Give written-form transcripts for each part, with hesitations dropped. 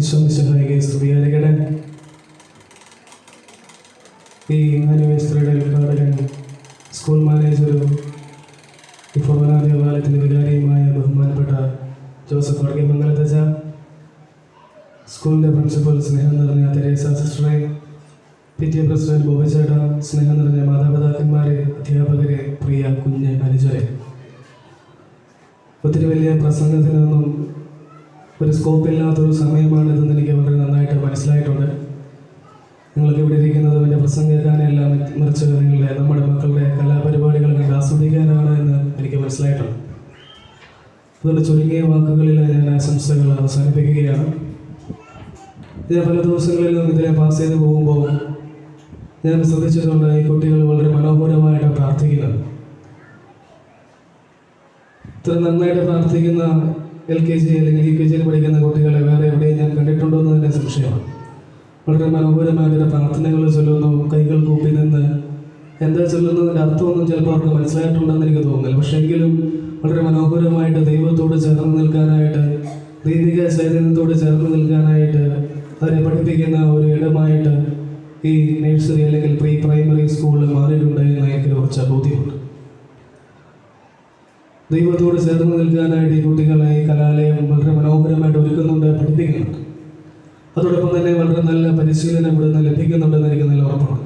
ഈശോമിശിഹായിക്ക് സ്തുതിയായിരിക്കട്ടെ. ഈ ആനിവേഴ്സറിയുടെ ഉദ്ഘാടകൻ സ്കൂൾ മാനേജറും ഈ ഫൊറോന ദേവാലയത്തിൻ്റെ വികാരിയുമായ ബഹുമാനപ്പെട്ട ജോസഫ് വർഗീമംഗലത്തച്ച, സ്കൂളിൻ്റെ പ്രിൻസിപ്പൽ സ്നേഹം നിറഞ്ഞ തെരേസ സിസ്റ്ററെ, PTA പ്രസിഡന്റ് ബോബിച്ചേട്ട, സ്നേഹം നിറഞ്ഞ മാതാപിതാക്കന്മാരെ, അധ്യാപകരെ, പ്രിയ കുഞ്ഞ് അനുജരെ, ഒത്തിരി വലിയ പ്രസംഗത്തിനൊന്നും ഒരു സ്കോപ്പില്ലാത്തൊരു സമയമാണിതെന്ന് എനിക്ക് വളരെ നന്നായിട്ട് മനസ്സിലായിട്ടുണ്ട്. നിങ്ങൾക്ക് ഇവിടെ ഇരിക്കുന്നത് എൻ്റെ പ്രസംഗം കേൾക്കാനല്ല, മറിച്ച് നമ്മുടെ മക്കളുടെ കലാപരിപാടികൾ കണ്ട് ആസ്വദിക്കാനാണ് എന്ന് എനിക്ക് മനസ്സിലായിട്ടുണ്ട്. അതുകൊണ്ട് ചുരുങ്ങിയ വാക്കുകളിൽ ഞാൻ ആശംസകൾ അവസാനിപ്പിക്കുകയാണ്. ഞാൻ പല ദിവസങ്ങളിലും ഇതിനെ പാസ് ചെയ്ത് പോകുമ്പോൾ ഞാൻ ശ്രദ്ധിച്ചിട്ടുണ്ട്, ഈ കുട്ടികൾ വളരെ മനോഹരമായിട്ട് പ്രാർത്ഥിക്കുന്നത്. ഇത്ര നന്നായിട്ട് പ്രാർത്ഥിക്കുന്ന LKG അല്ലെങ്കിൽ UKG പഠിക്കുന്ന കുട്ടികളെ വേറെ എവിടെയും ഞാൻ കണ്ടിട്ടുണ്ടോ എന്ന് തന്നെ സംശയമാണ്. വളരെ മനോഹരമായിട്ട് പ്രാർത്ഥനകൾ ചൊല്ലുന്നു, കൈകൾ കൂപ്പി നിന്ന്. എന്താ ചൊല്ലുന്നതിൻ്റെ അർത്ഥമൊന്നും ചിലപ്പോൾ അവർക്ക് മനസ്സിലായിട്ടുണ്ടെന്ന് എനിക്ക് തോന്നുന്നില്ല. പക്ഷേ എങ്കിലും വളരെ മനോഹരമായിട്ട് ദൈവത്തോട് ചേർന്ന് നിൽക്കാനായിട്ട്, ദൈവിക ചൈതന്യത്തോട് ചേർന്ന് നിൽക്കാനായിട്ട് അവരെ പഠിപ്പിക്കുന്ന ഒരു ഇടമായിട്ട് ഈ നഴ്സറി അല്ലെങ്കിൽ പ്രൈമറി സ്കൂളിൽ മാറിയിട്ടുണ്ട് എന്ന് എനിക്ക് കുറച്ച് ബോധ്യമുണ്ട്. ദൈവത്തോട് ചേർന്ന് നിൽക്കാനായിട്ട് ഈ കുട്ടികളെ ഈ കലാലയം വളരെ മനോഹരമായിട്ട് ഒരുക്കുന്നുണ്ട്, പഠിപ്പിക്കുന്നുണ്ട്. അതോടൊപ്പം തന്നെ വളരെ നല്ല പരിശീലനം ഇവിടെ നിന്ന് ലഭിക്കുന്നുണ്ടെന്ന് എനിക്ക് നല്ല ഉറപ്പാണ്.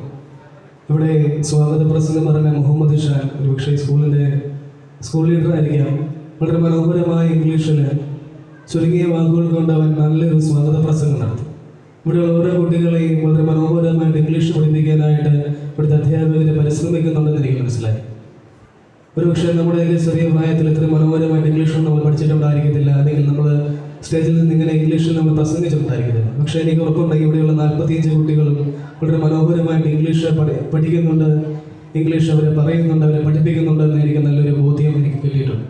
ഇവിടെ സ്വാഗത പ്രസംഗം പറഞ്ഞ മുഹമ്മദ് ഷാൻ ഒരുപക്ഷെ സ്കൂൾ ലീഡറായിരിക്കാം. വളരെ മനോഹരമായ ഇംഗ്ലീഷിൽ ചുരുങ്ങിയ വാക്കുകൾ കൊണ്ട് അവൻ നല്ലൊരു സ്വാഗത പ്രസംഗം നടത്തി. ഇവിടെയുള്ള ഓരോ കുട്ടികളെയും വളരെ മനോഹരമായിട്ട് ഇംഗ്ലീഷ് പഠിപ്പിക്കാനായിട്ട് ഇവിടുത്തെ അധ്യാപകരെ പരിശ്രമിക്കുന്നുണ്ടെന്ന് എനിക്ക് മനസ്സിലായി. ഒരുപക്ഷെ നമ്മുടെ ചെറിയ പ്രായത്തിൽ ഇത്ര മനോഹരമായിട്ട് ഇംഗ്ലീഷ് നമ്മൾ പഠിച്ചിട്ടുണ്ടായിരിക്കത്തില്ല, അല്ലെങ്കിൽ നമ്മൾ സ്റ്റേജിൽ നിന്ന് ഇങ്ങനെ ഇംഗ്ലീഷിൽ നമ്മൾ പ്രസംഗിച്ചിട്ടുണ്ടായിരിക്കത്തില്ല. പക്ഷേ എനിക്ക് ഉറപ്പുണ്ടെങ്കിൽ ഇവിടെയുള്ള 45 കുട്ടികളും വളരെ മനോഹരമായിട്ട് ഇംഗ്ലീഷ് പഠിക്കുന്നുണ്ട്, ഇംഗ്ലീഷ് അവരെ പറയുന്നുണ്ട്, അവരെ പഠിപ്പിക്കുന്നുണ്ടെന്ന് എനിക്ക് നല്ലൊരു ബോധ്യം എനിക്ക് കിട്ടിയിട്ടുണ്ട്.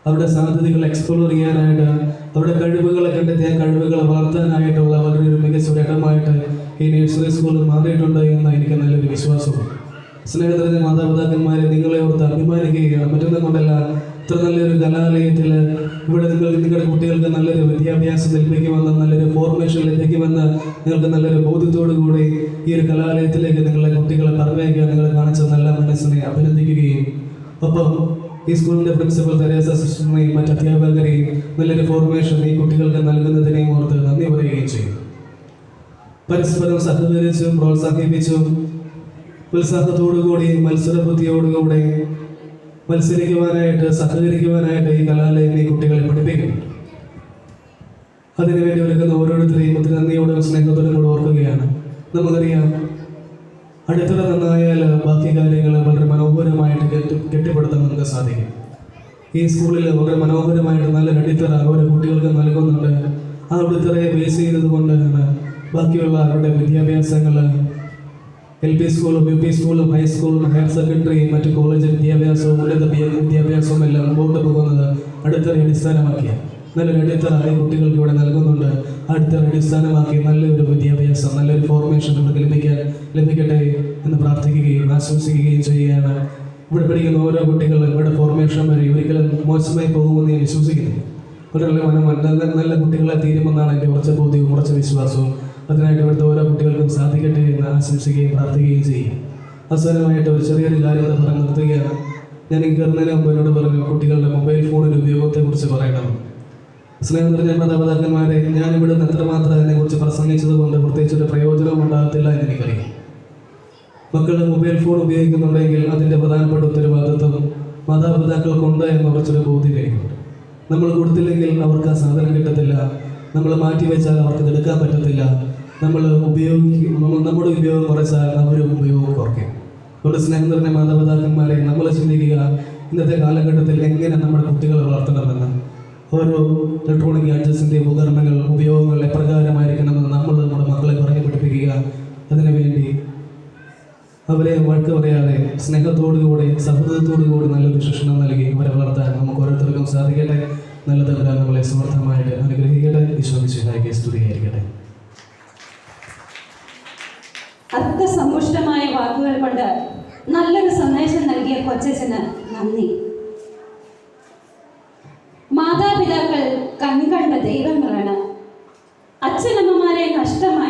അവരുടെ സാധ്യതകൾ എക്സ്പ്ലോർ ചെയ്യാനായിട്ട്, അവരുടെ കഴിവുകളെ കണ്ടെത്തി ആ കഴിവുകളെ വളർത്താനായിട്ടുള്ള വളരെ ഒരു മികച്ച ഒരു ഇടമായിട്ട് ഈ നഴ്സറി സ്കൂൾ മാറിയിട്ടുണ്ട് എന്ന് എനിക്ക് നല്ലൊരു വിശ്വാസമുണ്ട്. സ്നേഹനിറഞ്ഞ മാതാപിതാക്കന്മാരെ, നിങ്ങളെ ഓർത്ത് അഭിമാനിക്കുകയാണ്. മറ്റൊന്നും കൊണ്ടല്ല, ഇത്ര നല്ലൊരു കലാലയത്തിൽ ഇവിടെ നിങ്ങളുടെ കുട്ടികൾക്ക് നല്ലൊരു വിദ്യാഭ്യാസം ലഭിക്കുമെന്ന്, നല്ലൊരു ഫോർമേഷൻ ലഭിക്കുമെന്ന് നിങ്ങൾക്ക് നല്ലൊരു ബോധ്യത്തോടു കൂടി ഈ ഒരു കലാലയത്തിലേക്ക് നിങ്ങളുടെ കുട്ടികളെ പറഞ്ഞയക്കാൻ നിങ്ങൾ കാണിച്ച നല്ല മനസ്സിനെ അഭിനന്ദിക്കുകയും ഒപ്പം ഈ സ്കൂളിൻ്റെ പ്രിൻസിപ്പൽ തെരേസ സിസ്റ്ററിനെയും മറ്റ് അധ്യാപകരെയും നല്ലൊരു ഫോർമേഷൻ ഈ കുട്ടികൾക്ക് നൽകുന്നതിനെയും ഓർത്ത് നന്ദി പറയുകയും ചെയ്യും. പരസ്പരം സഹകരിച്ചും പ്രോത്സാഹിപ്പിച്ചും ഉത്സാഹത്തോടുകൂടി മത്സരബുദ്ധിയോടുകൂടെ മത്സരിക്കുവാനായിട്ട്, സഹകരിക്കുവാനായിട്ട് ഈ കലാലയം ഈ കുട്ടികളെ പഠിപ്പിക്കുന്നു. അതിനുവേണ്ടി ഒരുക്കുന്ന ഓരോരുത്തരെയും ഒത്തിരി നന്ദിയോടും സ്നേഹത്തോടും കൂടെ ഓർക്കുകയാണ്. നമുക്കറിയാം, അടിത്തറ നന്നായാൽ ബാക്കി കാര്യങ്ങൾ വളരെ മനോഹരമായിട്ട് കെട്ടിപ്പടുത്താൻ നമുക്ക് സാധിക്കും. ഈ സ്കൂളിൽ വളരെ മനോഹരമായിട്ട് നല്ലൊരു അടിത്തറ ഓരോ കുട്ടികൾക്ക് നൽകുന്നുണ്ട്. ആ അടിത്തറയെ ബേസ് ചെയ്തത് കൊണ്ടാണ് ബാക്കിയുള്ള അവരുടെ വിദ്യാഭ്യാസങ്ങൾ LP സ്കൂളും UP സ്കൂളും ഹൈസ്കൂളും ഹയർ സെക്കൻഡറിയും മറ്റ് കോളേജ് വിദ്യാഭ്യാസവും ഉന്നത വിദ്യാഭ്യാസവും എല്ലാം മുമ്പോട്ട് പോകുന്നത് അടിത്തറയെ അടിസ്ഥാനമാക്കിയ നല്ലൊരു അടിത്തറ ഈ കുട്ടികൾക്ക് ഇവിടെ നൽകുന്നുണ്ട്. അടിത്തറ അടിസ്ഥാനമാക്കി നല്ലൊരു വിദ്യാഭ്യാസം, നല്ലൊരു ഫോർമേഷൻ ഇവർക്ക് ലഭിക്കട്ടെ എന്ന് പ്രാർത്ഥിക്കുകയും ആശംസിക്കുകയും ചെയ്യുകയാണ്. ഇവിടെ പഠിക്കുന്ന ഓരോ കുട്ടികളും ഇവിടെ ഫോർമേഷൻ വരെ ഒരിക്കലും മോശമായി പോകുമെന്ന് ഞാൻ വിശ്വസിക്കുന്നു. നല്ല കുട്ടികളെ തീരുമെന്നാണ് എൻ്റെ ഉറച്ച ബോധ്യവും ഉറച്ച വിശ്വാസവും. അതിനായിട്ട് ഇവിടുത്തെ ഓരോ കുട്ടികൾക്കും സാധിക്കട്ടെ എന്ന് ആശംസിക്കുകയും പ്രാർത്ഥിക്കുകയും ചെയ്യും. അവസാനമായിട്ട് ഒരു ചെറിയൊരു കാര്യം കൂടെ പറഞ്ഞ് നിർത്തുകയാണ്. ഞാൻ ഈ കയറുന്നതിന് മുമ്പ് എന്നോട് പറഞ്ഞു കുട്ടികളുടെ മൊബൈൽ ഫോണിൻ്റെ ഉപയോഗത്തെക്കുറിച്ച് പറയണം. സ്നേഹം നിറഞ്ഞ മാതാപിതാക്കന്മാരെ, ഞാനിവിടെ നിന്ന് എത്രമാത്രം അതിനെക്കുറിച്ച് പ്രസംഗിച്ചത് കൊണ്ട് പ്രത്യേകിച്ചൊരു പ്രയോജനവും ഉണ്ടാകത്തില്ല എന്ന് എനിക്കറിയാം. മക്കൾ മൊബൈൽ ഫോൺ ഉപയോഗിക്കുന്നുണ്ടെങ്കിൽ അതിൻ്റെ പ്രധാനപ്പെട്ട ഉത്തരവാദിത്വം മാതാപിതാക്കൾക്കുണ്ട് എന്ന് കുറച്ചൊരു ബോധ്യതയുണ്ട്. നമ്മൾ കൊടുത്തില്ലെങ്കിൽ അവർക്ക് ആ സാധനം കിട്ടത്തില്ല, നമ്മൾ മാറ്റിവെച്ചാൽ അവർക്ക് എടുക്കാൻ പറ്റത്തില്ല. നമ്മുടെ ഉപയോഗം കുറച്ചാൽ അവരും ഉപയോഗം കുറയ്ക്കും. അതുകൊണ്ട് സ്നേഹം നിറഞ്ഞ മാതാപിതാക്കന്മാരെ, നമ്മൾ ചിന്തിക്കുക ഇന്നത്തെ കാലഘട്ടത്തിൽ എങ്ങനെ നമ്മുടെ കുട്ടികളെ വളർത്തണമെന്ന്. ഓരോ ഇലക്ട്രോണിക് ഗാഡ്ജറ്റ്സിൻ്റെ ഉപയോഗങ്ങൾ എപ്രകാരമായിരിക്കണമെന്ന് നമ്മുടെ മക്കളെ പറഞ്ഞു പഠിപ്പിക്കുക. അതിനുവേണ്ടി അവരെ വഴക്ക് പറയാതെ സ്നേഹത്തോടുകൂടി സൗഹൃദത്തോടുകൂടി നല്ലൊരു ശിക്ഷണം നൽകി അവരെ വളർത്താൻ നമുക്ക് ഓരോരുത്തർക്കും സാധിക്കട്ടെ. നല്ല തമ്പുരാൻ നമ്മളെ സമർത്ഥമായിട്ട് അനുഗ്രഹിക്കട്ടെ. ഈശോമിശിഹായിക്ക് സ്തുതിയായിരിക്കട്ടെ. അർത്ഥസമ്പുഷ്ടമായ വാക്കുകൾ കൊണ്ട് നല്ലൊരു സന്ദേശം നൽകിയ കൊച്ചച്ഛന് നന്ദി. മാതാപിതാക്കൾ കൺകണ്ട ദൈവങ്ങളാണ്. അച്ഛനമ്മമാരെ നഷ്ടമായി.